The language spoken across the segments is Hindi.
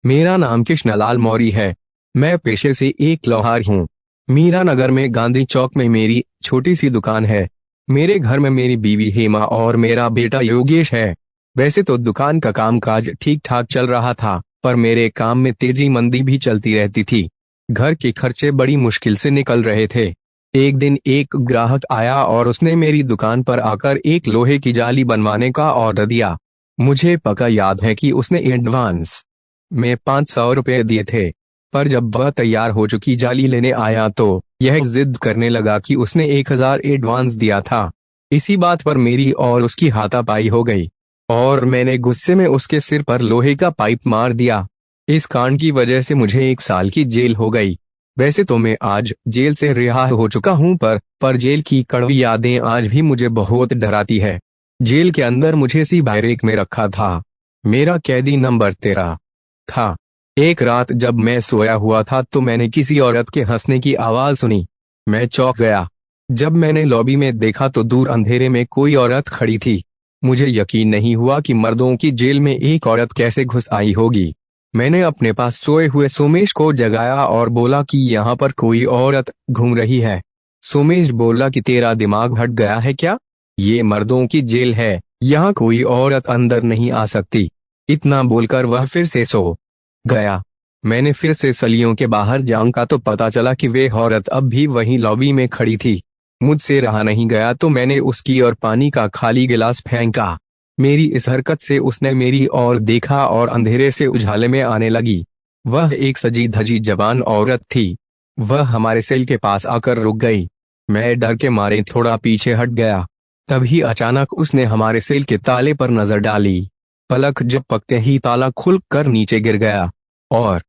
मेरा नाम कृष्णलाल मौर्य है। मैं पेशे से एक लोहार हूँ। मीरा नगर में गांधी चौक में मेरी छोटी सी दुकान है। मेरे घर में मेरी बीवी हेमा और मेरा बेटा योगेश है। वैसे तो दुकान का कामकाज ठीक ठाक चल रहा था, पर मेरे काम में तेजी मंदी भी चलती रहती थी। घर के खर्चे बड़ी मुश्किल से निकल रहे थे। एक दिन एक ग्राहक आया और उसने मेरी दुकान पर आकर एक लोहे की जाली बनवाने का ऑर्डर दिया। मुझे पक्का याद है कि उसने एडवांस में 500 रुपये दिए थे, पर जब वह तैयार हो चुकी जाली लेने आया तो यह जिद करने लगा कि उसने 1000 एडवांस दिया था। इसी बात पर मेरी और उसकी हाथापाई हो गई और मैंने गुस्से में उसके सिर पर लोहे का पाइप मार दिया। इस कांड की वजह से मुझे 1 साल की जेल हो गई। वैसे तो मैं आज जेल से रिहा हो चुका हूं, पर जेल की कड़वी यादें आज भी मुझे बहुत डराती है। जेल के अंदर मुझे इसी बैरेक में रखा था। मेरा कैदी नंबर 13 था। एक रात जब मैं सोया हुआ था तो मैंने किसी औरत के हंसने की आवाज सुनी। मैं चौंक गया। जब मैंने लॉबी में देखा तो दूर अंधेरे में कोई औरत खड़ी थी। मुझे यकीन नहीं हुआ कि मर्दों की जेल में एक औरत कैसे घुस आई होगी। मैंने अपने पास सोए हुए सोमेश को जगाया और बोला कि यहाँ पर कोई औरत घूम रही है। सोमेश बोला कि तेरा दिमाग हट गया है क्या? ये मर्दों की जेल है, यहाँ कोई औरत अंदर नहीं आ सकती। इतना बोलकर वह फिर से सो गया। मैंने फिर से सलियों के बाहर झांका तो पता चला कि वे औरत अब भी वहीं लॉबी में खड़ी थी। मुझसे रहा नहीं गया तो मैंने उसकी और पानी का खाली गिलास फेंका। मेरी इस हरकत से उसने मेरी ओर देखा और अंधेरे से उजाले में आने लगी। वह एक सजी धजी जवान औरत थी। वह हमारे सेल के पास आकर रुक गई। मैं डर के मारे थोड़ा पीछे हट गया। तभी अचानक उसने हमारे सेल के ताले पर नजर डाली। पलक झपकते ही ताला खुल कर नीचे गिर गया और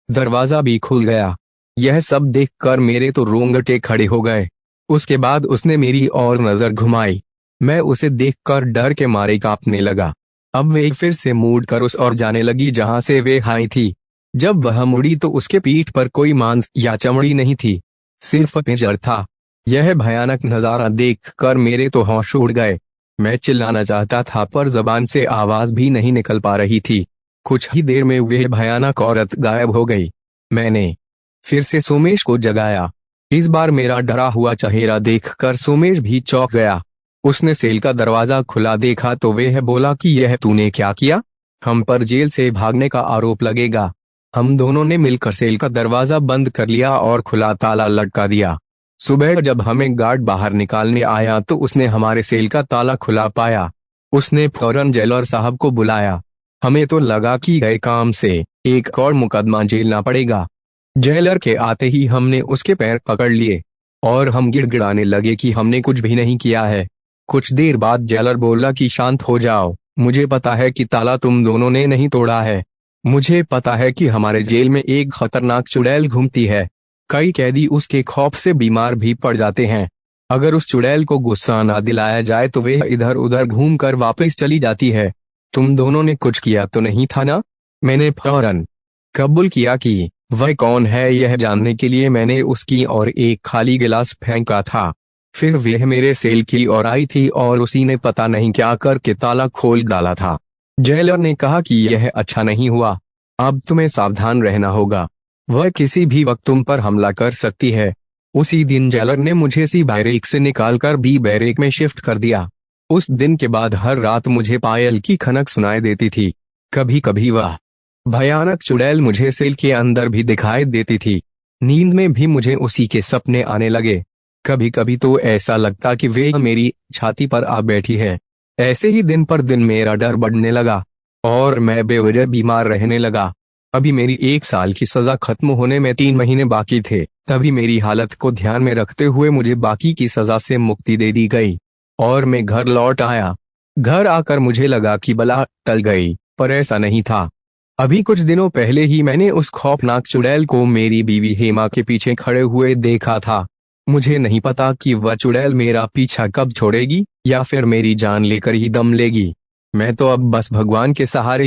दरवाजा भी खुल गया। यह सब देखकर मेरे तो रोंगटे खड़े हो गए। उसके बाद उसने मेरी ओर नजर घुमाई। मैं उसे देखकर डर के मारे कांपने लगा। अब वे फिर से मुड़ कर उस ओर जाने लगी जहां से वे आई थी। जब वह मुड़ी तो उसके पीठ पर कोई मांस या चमड़ी नहीं थी, सिर्फ पिंजर था। यह भयानक नजारा देखकर मेरे तो होश उड़ गए। मैं चिल्लाना चाहता था पर जबान से आवाज भी नहीं निकल पा रही थी। कुछ ही देर में वह भयानक औरत गायब हो गई। मैंने फिर से सोमेश को जगाया। इस बार मेरा डरा हुआ चेहरा देखकर सोमेश भी चौंक गया। उसने सेल का दरवाजा खुला देखा तो वह बोला कि यह तूने क्या किया? हम पर जेल से भागने का आरोप लगेगा। हम दोनों ने मिलकर सेल का दरवाजा बंद कर लिया और खुला ताला लटका दिया। सुबह जब हमें गार्ड बाहर निकालने आया तो उसने हमारे सेल का ताला खुला पाया। उसने फौरन जेलर साहब को बुलाया। हमें तो लगा कि गए काम से एक और मुकदमा झेलना पड़ेगा। जेलर के आते ही हमने उसके पैर पकड़ लिए और हम गिड़गिड़ाने लगे कि हमने कुछ भी नहीं किया है। कुछ देर बाद जेलर बोला कि शांत हो जाओ, मुझे पता है कि ताला तुम दोनों ने नहीं तोड़ा है। मुझे पता है कि हमारे जेल में एक खतरनाक चुड़ैल घूमती है। कई कैदी उसके खौफ से बीमार भी पड़ जाते हैं। अगर उस चुड़ैल को गुस्सा ना दिलाया जाए तो वे इधर उधर घूमकर वापस चली जाती है। तुम दोनों ने कुछ किया तो नहीं था ना? मैंने फौरन कबूल किया कि वह कौन है यह जानने के लिए मैंने उसकी और एक खाली गिलास फेंका था। फिर वह मेरे सेल की ओर आई थी और उसी ने पता नहीं क्या करके ताला खोल डाला था। जेलर ने कहा कि यह अच्छा नहीं हुआ, अब तुम्हें सावधान रहना होगा। वह किसी भी वक्त तुम पर हमला कर सकती है। उसी दिन जेलर ने मुझे सी बैरेक से निकालकर बी बैरेक में शिफ्ट कर दिया। उस दिन के बाद हर रात मुझे पायल की खनक सुनाई देती थी। कभी कभी वह भयानक चुड़ैल मुझे सेल के अंदर भी दिखाई देती थी। नींद में भी मुझे उसी के सपने आने लगे। कभी कभी तो ऐसा लगता कि वे मेरी छाती पर आ बैठी है। ऐसे ही दिन पर दिन मेरा डर बढ़ने लगा और मैं बेवजह बीमार रहने लगा। अभी मेरी 1 साल की सजा खत्म होने में 3 महीने बाकी थे। तभी मेरी हालत को ध्यान में रखते हुए मुझे बाकी की सजा से मुक्ति दे दी गई और मैं घर लौट आया। घर आकर मुझे लगा कि बला टल गई, पर ऐसा नहीं था। अभी कुछ दिनों पहले ही मैंने उस खौफनाक चुड़ैल को मेरी बीवी हेमा के पीछे खड़े हुए देखा था। मुझे नहीं पता कि वह चुड़ैल मेरा पीछा कब छोड़ेगी या फिर मेरी जान लेकर ही दम लेगी। मैं तो अब बस भगवान के सहारे